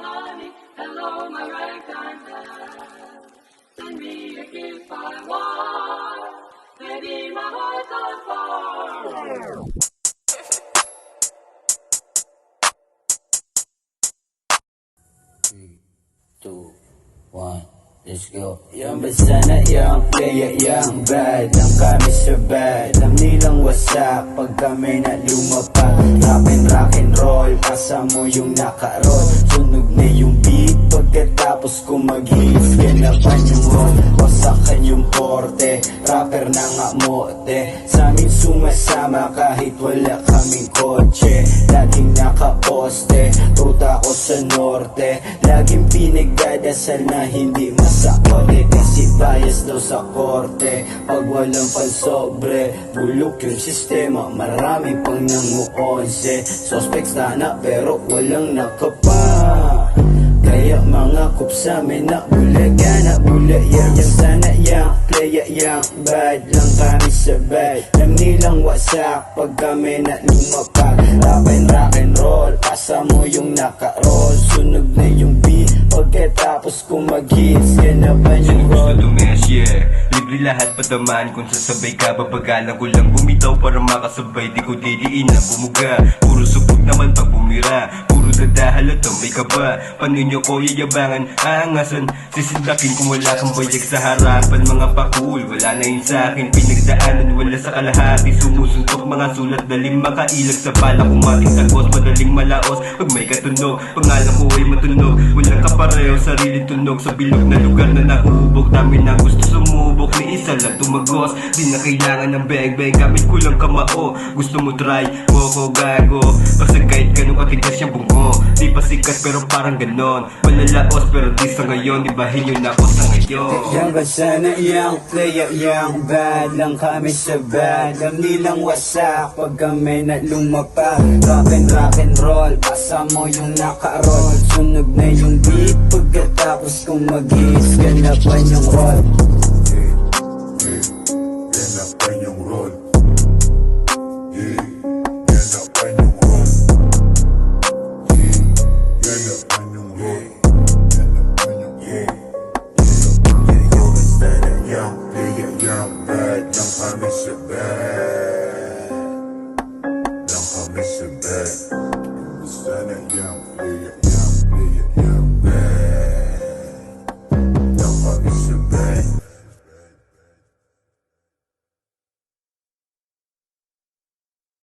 honey, hello, my ragtime pal. Send me a gift I want, baby, my heart's on fire. 3, 2, 1, let's go. Yang besana, yang playa, yang bad. Lang kami sa bad, alam nilang wasak pag kami na lumapag. Rock and roll, pasa mo yung naka-roll. Sunog na yung beat, pagkatapos kung mag-hits. Ganapan yung roll, wasakan yung porte. Rapper na nga mote, sa amin sumasama kahit wala kaming kotse. Laging nakaposte, ruta ko sa norte. Laging pinagdadasal na hindi masakote, kasi bias daw sa korte. Pag walang pansobre, bulok yung sistema. Marami pang nangu-11 suspects na pero walang nakapa. Kaya mga kupsa may nakbulaga, nakbulaya. Yang sana yang playa, yang bad. Lang kami sa bad, alam nilang wasak pag kami na lumapag. Rock and roll, pasa mo yung naka-roll. Sunog na yung beat, pagkatapos kung mag-hits. Ganapan yung roll. Libre lahat patamaan, kung sasabay ka babagalan ko lang bumitaw para makasabay. Di ko didiin na bumuga, puro supot naman pag bumira. Puro dadahalata may kaba, paano nyo ko yayabangan, aangasan. Sisindakin kung wala kang bayag sa harapan. Mga pakul, wala na yun sa'kin. Pinagdaanan, wala sa kalahati. Sumusuntok mga sulat, daling makailag sa bala. Kumating tagos, madaling malaos. Pag may katunog, pangalan ko ay matunog. Walang kapareho, sariling tunog. Sa bilog na lugar na nahuhubog, dami na gusto sumubok, ni isa lang tumagos. Di na kailangan ng beg-beg, gamit ko lang kamao. Gusto mo try, ko gago. Basta kahit ganun katigas yung bungo. Di pa sikat pero parang ganon. Malalaos pero di sa ngayon, ibahin yun ako sa ngayon. Yang basana, yang playa, yang bad. Lang kami sa bad, alam nilang wasak pag kami na lumapag. Rock and roll, pasa mo yung naka-roll. Sunog na yung beat, pagkatapos kung mag-hits. Ganapan yung roll. Ganapan yung roll. Ganapan yung roll. Ganapan yung roll. Ganapan yung roll. Yang basana, yang playa, yang bad. Lang kami sa bad. Lang kami sa bad. Yang basana, yang playa.